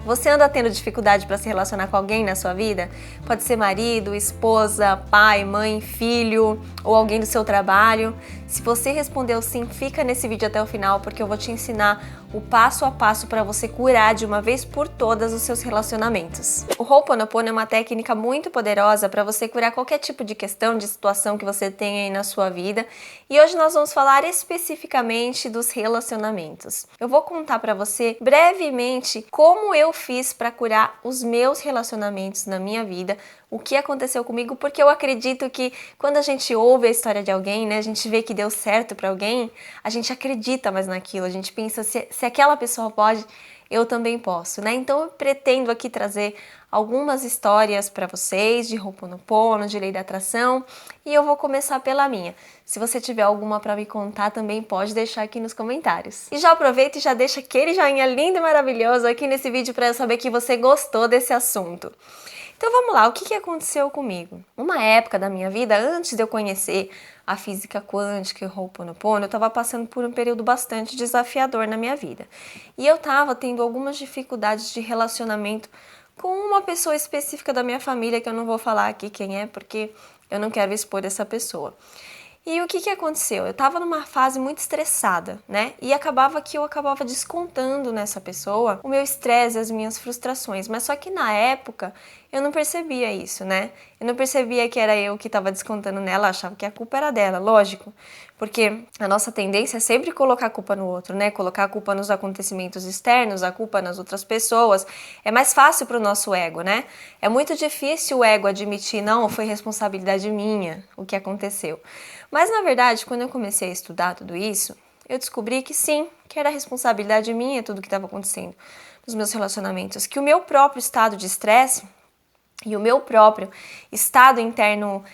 Você anda tendo dificuldade para se relacionar com alguém na sua vida? Pode ser marido, esposa, pai, mãe, filho ou alguém do seu trabalho. Se você respondeu sim, fica nesse vídeo até o final porque eu vou te ensinar o passo a passo para você curar de uma vez por todas os seus relacionamentos. O Ho'oponopono é uma técnica muito poderosa para você curar qualquer tipo de questão, de situação que você tenha aí na sua vida. E hoje nós vamos falar especificamente dos relacionamentos. Eu vou contar para você brevemente como eu fiz para curar os meus relacionamentos na minha vida, o que aconteceu comigo, porque eu acredito que quando a gente ouve a história de alguém, né, a gente vê que deu certo para alguém, a gente acredita mais naquilo, a gente pensa, se aquela pessoa pode, eu também posso, né? Então eu pretendo aqui trazer algumas histórias para vocês de Ho'oponopono, de lei da atração, e eu vou começar pela minha. Se você tiver alguma para me contar, também pode deixar aqui nos comentários. E já aproveita e já deixa aquele joinha lindo e maravilhoso aqui nesse vídeo para eu saber que você gostou desse assunto. Então vamos lá, o que aconteceu comigo? Uma época da minha vida, antes de eu conhecer a física quântica e o Ho'oponopono, eu estava passando por um período bastante desafiador na minha vida. E eu estava tendo algumas dificuldades de relacionamento com uma pessoa específica da minha família, que eu não vou falar aqui quem é, porque eu não quero expor essa pessoa. E o que aconteceu? Eu estava numa fase muito estressada, né? E acabava que eu acabava descontando nessa pessoa o meu estresse, as minhas frustrações. Mas só que na época eu não percebia isso, né? Eu não percebia que era eu que estava descontando nela, achava que a culpa era dela, lógico. Porque a nossa tendência é sempre colocar a culpa no outro, né? Colocar a culpa nos acontecimentos externos, a culpa nas outras pessoas. É mais fácil para o nosso ego, né? É muito difícil o ego admitir, não, foi responsabilidade minha o que aconteceu. Mas na verdade, quando eu comecei a estudar tudo isso, eu descobri que sim, que era responsabilidade minha tudo que estava acontecendo nos meus relacionamentos, que o meu próprio estado de estresse e o meu próprio estado interno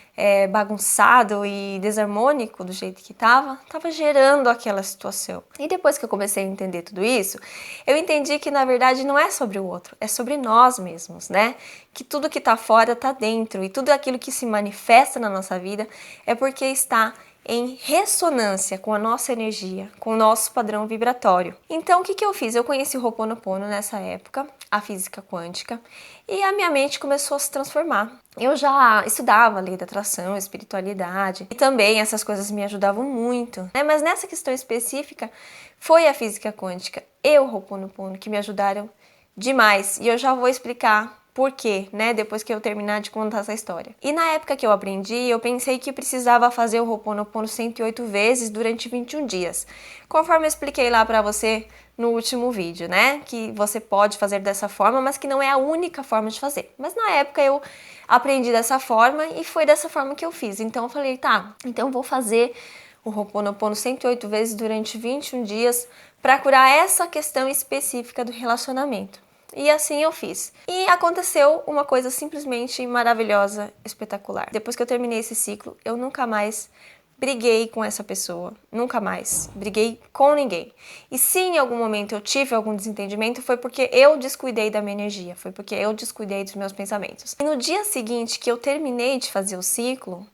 bagunçado e desarmônico do jeito que estava gerando aquela situação. E depois que eu comecei a entender tudo isso, eu entendi que na verdade não é sobre o outro, é sobre nós mesmos, né? Que tudo que está fora está dentro e tudo aquilo que se manifesta na nossa vida é porque está em ressonância com a nossa energia, com o nosso padrão vibratório. Então, o que eu fiz? Eu conheci o Ho'oponopono nessa época, a física quântica, e a minha mente começou a se transformar. Eu já estudava a lei da atração, espiritualidade, e também essas coisas me ajudavam muito, né? Mas nessa questão específica, foi a física quântica e o Ho'oponopono que me ajudaram demais, e eu já vou explicar por quê, né? Depois que eu terminar de contar essa história. E na época que eu aprendi, eu pensei que precisava fazer o Ho'oponopono 108 vezes durante 21 dias. Conforme eu expliquei lá pra você no último vídeo, né? Que você pode fazer dessa forma, mas que não é a única forma de fazer. Mas na época eu aprendi dessa forma e foi dessa forma que eu fiz. Então eu falei, tá, então eu vou fazer o Ho'oponopono 108 vezes durante 21 dias para curar essa questão específica do relacionamento. E assim eu fiz. E aconteceu uma coisa simplesmente maravilhosa, espetacular. Depois que eu terminei esse ciclo, eu nunca mais briguei com essa pessoa. Nunca mais briguei com ninguém. E se em algum momento eu tive algum desentendimento, foi porque eu descuidei da minha energia. Foi porque eu descuidei dos meus pensamentos. E no dia seguinte que eu terminei de fazer o ciclo,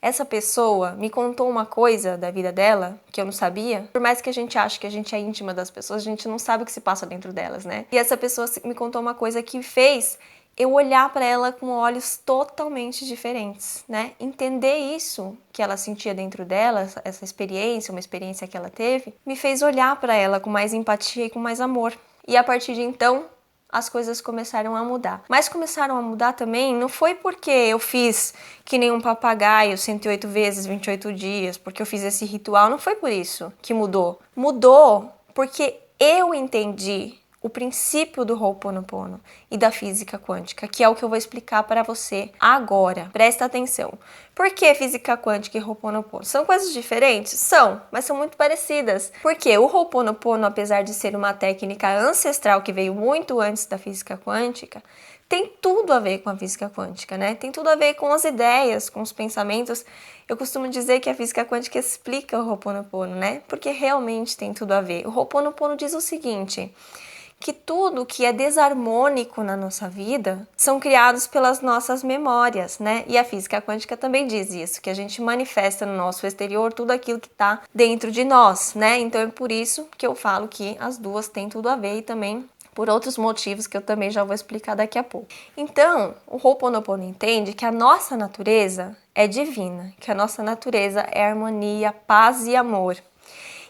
essa pessoa me contou uma coisa da vida dela que eu não sabia. Por mais que a gente ache que a gente é íntima das pessoas, a gente não sabe o que se passa dentro delas, né? E essa pessoa me contou uma coisa que fez eu olhar para ela com olhos totalmente diferentes, né? Entender isso que ela sentia dentro dela, essa experiência, uma experiência que ela teve, me fez olhar para ela com mais empatia e com mais amor. E a partir de então, as coisas começaram a mudar. Mas começaram a mudar também, não foi porque eu fiz que nem um papagaio 108 vezes, 28 dias, porque eu fiz esse ritual, não foi por isso que mudou. Mudou porque eu entendi o princípio do Ho'oponopono e da física quântica, que é o que eu vou explicar para você agora. Presta atenção. Por que física quântica e Ho'oponopono? São coisas diferentes? São, mas são muito parecidas. Porque o Ho'oponopono, apesar de ser uma técnica ancestral que veio muito antes da física quântica, tem tudo a ver com a física quântica, né? Tem tudo a ver com as ideias, com os pensamentos. Eu costumo dizer que a física quântica explica o Ho'oponopono, né? Porque realmente tem tudo a ver. O Ho'oponopono diz o seguinte, que tudo que é desarmônico na nossa vida são criados pelas nossas memórias, né? E a física quântica também diz isso, que a gente manifesta no nosso exterior tudo aquilo que está dentro de nós, né? Então é por isso que eu falo que as duas têm tudo a ver e também por outros motivos que eu também já vou explicar daqui a pouco. Então, o Ho'oponopono entende que a nossa natureza é divina, que a nossa natureza é harmonia, paz e amor.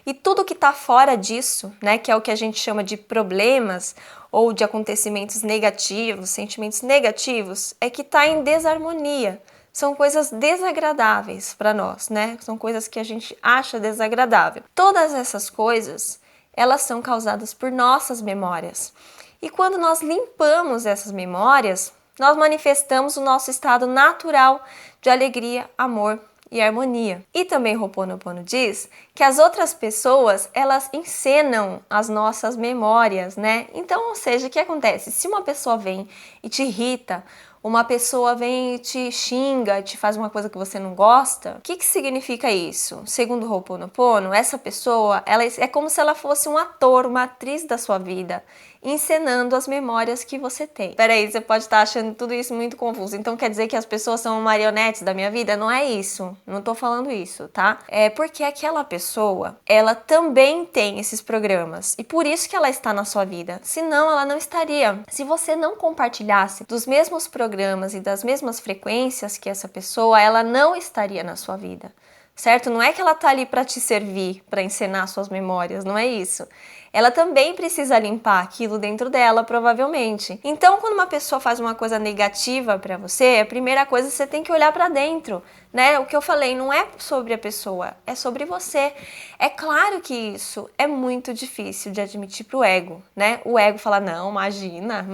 E tudo que está fora disso, né, que é o que a gente chama de problemas ou de acontecimentos negativos, sentimentos negativos, é que está em desarmonia. São coisas desagradáveis para nós, né? São coisas que a gente acha desagradável. Todas essas coisas, elas são causadas por nossas memórias. E quando nós limpamos essas memórias, nós manifestamos o nosso estado natural de alegria, amor e harmonia. E também Ho'oponopono diz que as outras pessoas, elas encenam as nossas memórias, né? Então, ou seja, o que acontece? Se uma pessoa vem e te irrita, uma pessoa vem e te xinga, te faz uma coisa que você não gosta, o que significa isso? Segundo o Ho'oponopono, essa pessoa, ela é como se ela fosse um ator, uma atriz da sua vida, encenando as memórias que você tem. Peraí, você pode estar achando tudo isso muito confuso. Então quer dizer que as pessoas são marionetes da minha vida? Não é isso. Não tô falando isso, tá? É porque aquela pessoa, ela também tem esses programas. E por isso que ela está na sua vida. Senão ela não estaria. Se você não compartilhasse dos mesmos programas e das mesmas frequências que essa pessoa, ela não estaria na sua vida. Certo? Não é que ela tá ali para te servir, para encenar suas memórias, não é isso. Ela também precisa limpar aquilo dentro dela, provavelmente. Então, quando uma pessoa faz uma coisa negativa para você, a primeira coisa você tem que olhar para dentro, né? O que eu falei não é sobre a pessoa, é sobre você. É claro que isso é muito difícil de admitir pro ego, né? O ego fala: "Não, imagina,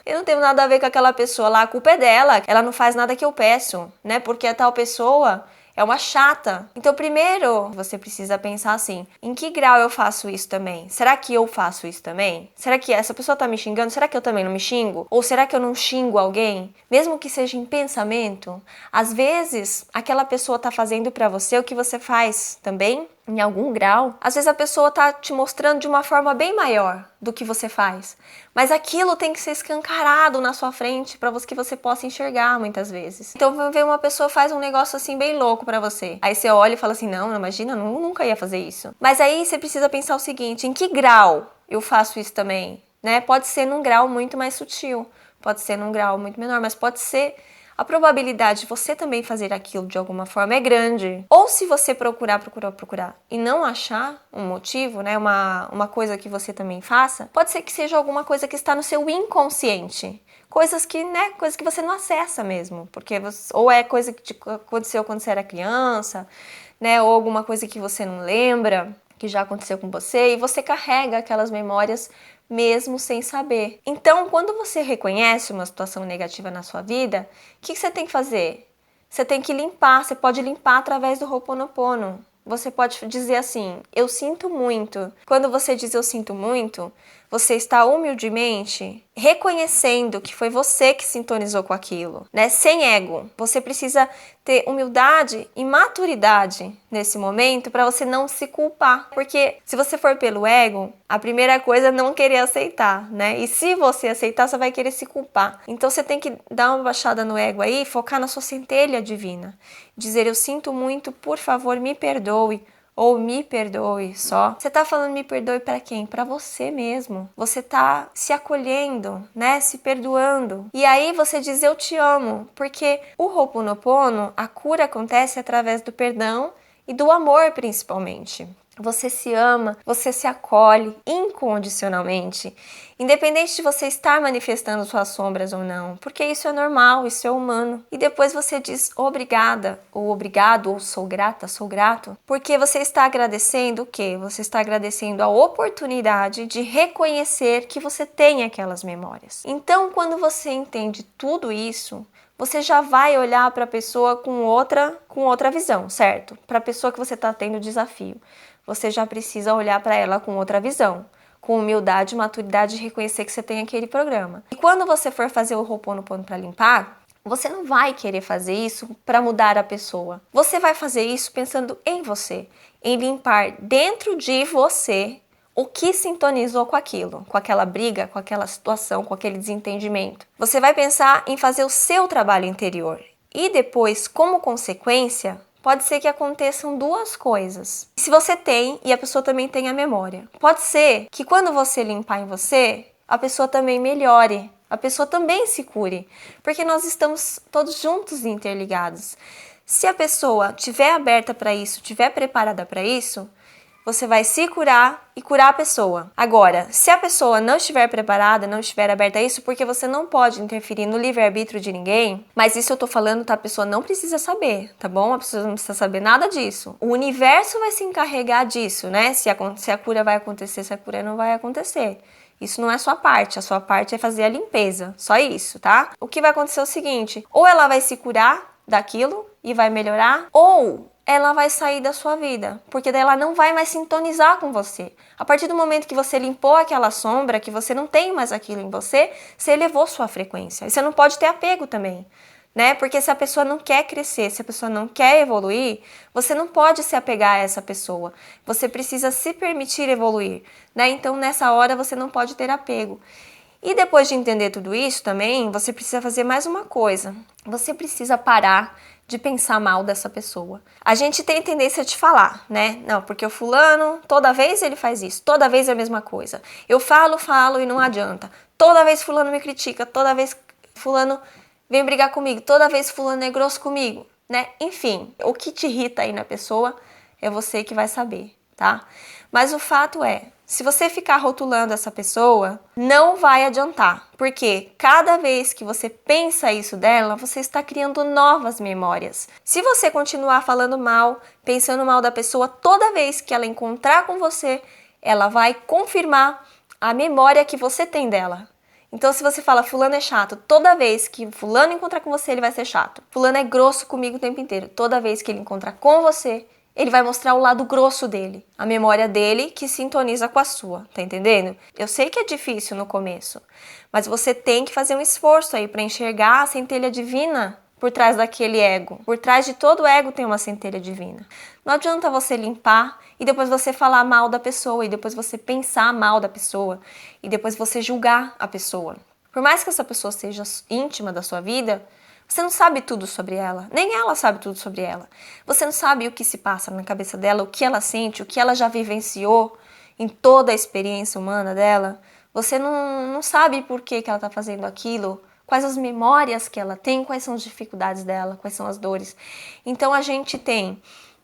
eu não tenho nada a ver com aquela pessoa lá, a culpa é dela, ela não faz nada que eu peço, né? Porque a tal pessoa é uma chata". Então, primeiro, você precisa pensar assim: em que grau eu faço isso também? Será que eu faço isso também? Será que essa pessoa tá me xingando? Será que eu também não me xingo? Ou será que eu não xingo alguém? Mesmo que seja em pensamento, às vezes aquela pessoa tá fazendo pra você o que você faz também, em algum grau. Às vezes a pessoa tá te mostrando de uma forma bem maior do que você faz. Mas aquilo tem que ser escancarado na sua frente para que você possa enxergar muitas vezes. Então, vai ver uma pessoa faz um negócio assim bem louco para você. Aí você olha e fala assim: "Não, imagina, nunca ia fazer isso". Mas aí você precisa pensar o seguinte: em que grau eu faço isso também, né? Pode ser num grau muito mais sutil, pode ser num grau muito menor, mas pode ser a probabilidade de você também fazer aquilo de alguma forma é grande. Ou se você procurar e não achar um motivo, né, uma coisa que você também faça, pode ser que seja alguma coisa que está no seu inconsciente. Coisas que você não acessa mesmo, porque ou é coisa que aconteceu quando você era criança, né, ou alguma coisa que você não lembra, que já aconteceu com você, e você carrega aquelas memórias mesmo sem saber. Então, quando você reconhece uma situação negativa na sua vida, o que você tem que fazer? Você tem que limpar, você pode limpar através do Ho'oponopono. Você pode dizer assim: "Eu sinto muito". Quando você diz "eu sinto muito", você está humildemente reconhecendo que foi você que sintonizou com aquilo, né? Sem ego. Você precisa ter humildade e maturidade nesse momento para você não se culpar. Porque se você for pelo ego, a primeira coisa é não querer aceitar, né? E se você aceitar, você vai querer se culpar. Então você tem que dar uma baixada no ego aí, focar na sua centelha divina. Dizer: "Eu sinto muito, por favor, me perdoe". Ou "me perdoe" só. Você tá falando "me perdoe" pra quem? Pra você mesmo. Você tá se acolhendo, né? Se perdoando. E aí você diz "eu te amo", porque o Ho'oponopono, a cura acontece através do perdão e do amor, principalmente. Você se ama, você se acolhe incondicionalmente, independente de você estar manifestando suas sombras ou não, porque isso é normal, isso é humano. E depois você diz obrigada, ou obrigado, ou sou grata, sou grato, porque você está agradecendo o quê? Você está agradecendo a oportunidade de reconhecer que você tem aquelas memórias. Então, quando você entende tudo isso, você já vai olhar para a pessoa com outra visão, certo? Para a pessoa que você está tendo desafio. Você já precisa olhar para ela com outra visão, com humildade, maturidade e reconhecer que você tem aquele programa. E quando você for fazer o Ho'oponopono para limpar, você não vai querer fazer isso para mudar a pessoa. Você vai fazer isso pensando em você, em limpar dentro de você o que sintonizou com aquilo, com aquela briga, com aquela situação, com aquele desentendimento. Você vai pensar em fazer o seu trabalho interior. E depois, como consequência, pode ser que aconteçam duas coisas. Se você tem e a pessoa também tem a memória. Pode ser que quando você limpar em você, a pessoa também melhore, a pessoa também se cure, porque nós estamos todos juntos e interligados. Se a pessoa estiver aberta para isso, estiver preparada para isso, você vai se curar e curar a pessoa. Agora, se a pessoa não estiver preparada, não estiver aberta a isso, porque você não pode interferir no livre-arbítrio de ninguém, mas isso eu tô falando, tá? A pessoa não precisa saber, tá bom? A pessoa não precisa saber nada disso. O universo vai se encarregar disso, né? Se a cura vai acontecer, se a cura não vai acontecer. Isso não é sua parte, a sua parte é fazer a limpeza, só isso, tá? O que vai acontecer é o seguinte, ou ela vai se curar daquilo e vai melhorar, ou ela vai sair da sua vida, porque daí ela não vai mais sintonizar com você. A partir do momento que você limpou aquela sombra, que você não tem mais aquilo em você, você elevou sua frequência. E você não pode ter apego também, né? Porque se a pessoa não quer crescer, se a pessoa não quer evoluir, você não pode se apegar a essa pessoa. Você precisa se permitir evoluir, né? Então, nessa hora, você não pode ter apego. E depois de entender tudo isso também, você precisa fazer mais uma coisa. Você precisa parar de pensar mal dessa pessoa. A gente tem tendência de falar, né? Não, porque o fulano, toda vez ele faz isso, toda vez é a mesma coisa. Eu falo e não adianta. Toda vez fulano me critica, toda vez fulano vem brigar comigo, toda vez fulano é grosso comigo, né? Enfim, o que te irrita aí na pessoa é você que vai saber, tá? Mas o fato é, se você ficar rotulando essa pessoa, não vai adiantar, porque cada vez que você pensa isso dela, você está criando novas memórias. Se você continuar falando mal, pensando mal da pessoa, toda vez que ela encontrar com você, ela vai confirmar a memória que você tem dela. Então, se você fala, fulano é chato, toda vez que fulano encontrar com você, ele vai ser chato. Fulano é grosso comigo o tempo inteiro. Toda vez que ele encontrar com você, ele vai mostrar o lado grosso dele, a memória dele que sintoniza com a sua, tá entendendo? Eu sei que é difícil no começo, mas você tem que fazer um esforço aí para enxergar a centelha divina por trás daquele ego. Por trás de todo ego tem uma centelha divina. Não adianta você limpar e depois você falar mal da pessoa, e depois você pensar mal da pessoa, e depois você julgar a pessoa. Por mais que essa pessoa seja íntima da sua vida, você não sabe tudo sobre ela, nem ela sabe tudo sobre ela. Você não sabe o que se passa na cabeça dela, o que ela sente, o que ela já vivenciou em toda a experiência humana dela. Você não sabe por que ela está fazendo aquilo, quais as memórias que ela tem, quais são as dificuldades dela, quais são as dores. Então a gente tem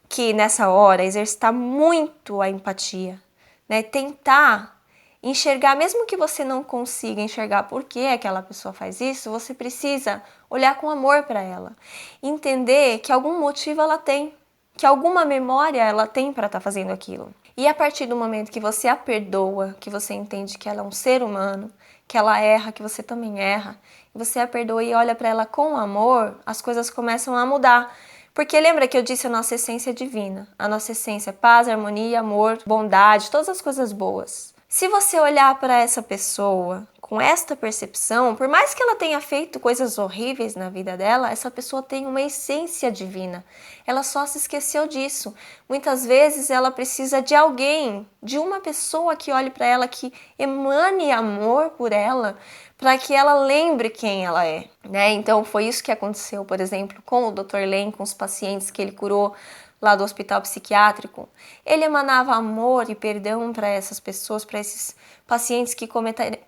que, nessa hora, exercitar muito a empatia, né? Tentar enxergar, mesmo que você não consiga enxergar por que aquela pessoa faz isso, você precisa olhar com amor para ela. Entender que algum motivo ela tem, que alguma memória ela tem para estar fazendo aquilo. E a partir do momento que você a perdoa, que você entende que ela é um ser humano, que ela erra, que você também erra, e você a perdoa e olha para ela com amor, as coisas começam a mudar. Porque lembra que eu disse a nossa essência divina, a nossa essência é paz, harmonia, amor, bondade, todas as coisas boas. Se você olhar para essa pessoa com esta percepção, por mais que ela tenha feito coisas horríveis na vida dela, essa pessoa tem uma essência divina. Ela só se esqueceu disso. Muitas vezes ela precisa de alguém, de uma pessoa que olhe para ela, que emane amor por ela, para que ela lembre quem ela é, né? Então foi isso que aconteceu, por exemplo, com o Dr. Len, com os pacientes que ele curou lá do hospital psiquiátrico. Ele emanava amor e perdão para essas pessoas, para esses pacientes que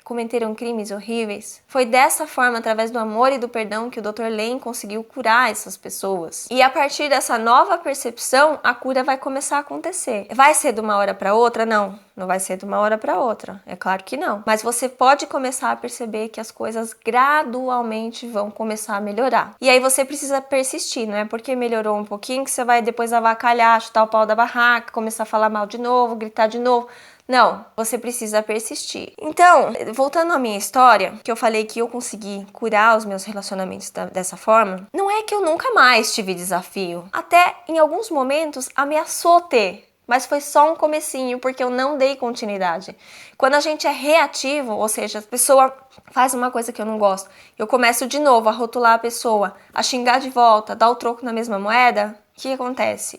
cometeram crimes horríveis. Foi dessa forma, através do amor e do perdão, que o Dr. Len conseguiu curar essas pessoas. E a partir dessa nova percepção, a cura vai começar a acontecer. Vai ser de uma hora para outra? Não, não vai ser de uma hora para outra. É claro que não. Mas você pode começar a perceber que as coisas gradualmente vão começar a melhorar. E aí você precisa persistir, não é porque melhorou um pouquinho que você vai depois avacalhar, chutar o pau da barraca, começar a falar mal de novo, gritar de novo. Não, você precisa persistir. Então, voltando à minha história, que eu falei que eu consegui curar os meus relacionamentos dessa forma, não é que eu nunca mais tive desafio. Até em alguns momentos ameaçou ter, mas foi só um comecinho, porque eu não dei continuidade. Quando a gente é reativo, ou seja, a pessoa faz uma coisa que eu não gosto, eu começo de novo a rotular a pessoa, a xingar de volta, dar o troco na mesma moeda, o que acontece?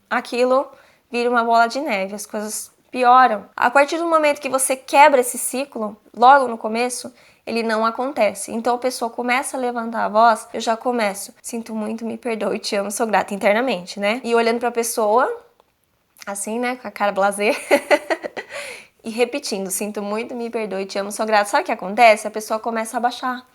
Aquilo vira uma bola de neve, as coisas pioram. A partir do momento que você quebra esse ciclo, logo no começo, ele não acontece. Então a pessoa começa a levantar a voz, eu já começo. Sinto muito, me perdoe, te amo, sou grata internamente, né? E olhando pra pessoa, assim, né, com a cara blasé, e repetindo, sinto muito, me perdoe, te amo, sou grato. Sabe o que acontece? A pessoa começa a baixar.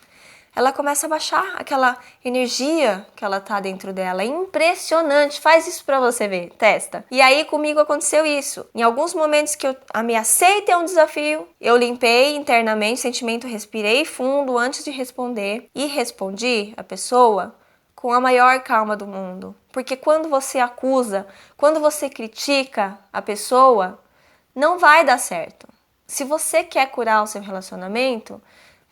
Ela começa a baixar aquela energia que ela tá dentro dela. É impressionante. Faz isso pra você ver. Testa. E aí comigo aconteceu isso. Em alguns momentos que eu ameacei ter um desafio, eu limpei internamente o sentimento, respirei fundo antes de responder e respondi a pessoa com a maior calma do mundo. Porque quando você acusa, quando você critica a pessoa, não vai dar certo. Se você quer curar o seu relacionamento,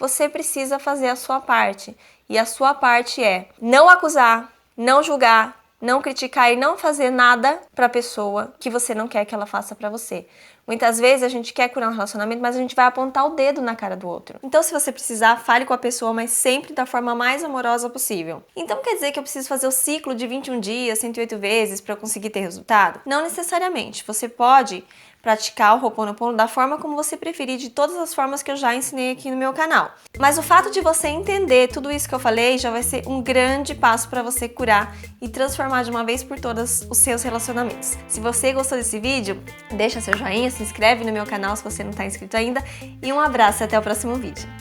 você precisa fazer a sua parte. E a sua parte é não acusar, não julgar, não criticar e não fazer nada para a pessoa que você não quer que ela faça para você. Muitas vezes a gente quer curar um relacionamento, mas a gente vai apontar o dedo na cara do outro. Então, se você precisar, fale com a pessoa, mas sempre da forma mais amorosa possível. Então, quer dizer que eu preciso fazer o ciclo de 21 dias, 108 vezes para eu conseguir ter resultado? Não necessariamente. Você pode praticar o Ho'oponopono da forma como você preferir, de todas as formas que eu já ensinei aqui no meu canal. Mas o fato de você entender tudo isso que eu falei já vai ser um grande passo para você curar e transformar de uma vez por todas os seus relacionamentos. Se você gostou desse vídeo, deixa seu joinha, se inscreve no meu canal se você não está inscrito ainda e um abraço e até o próximo vídeo.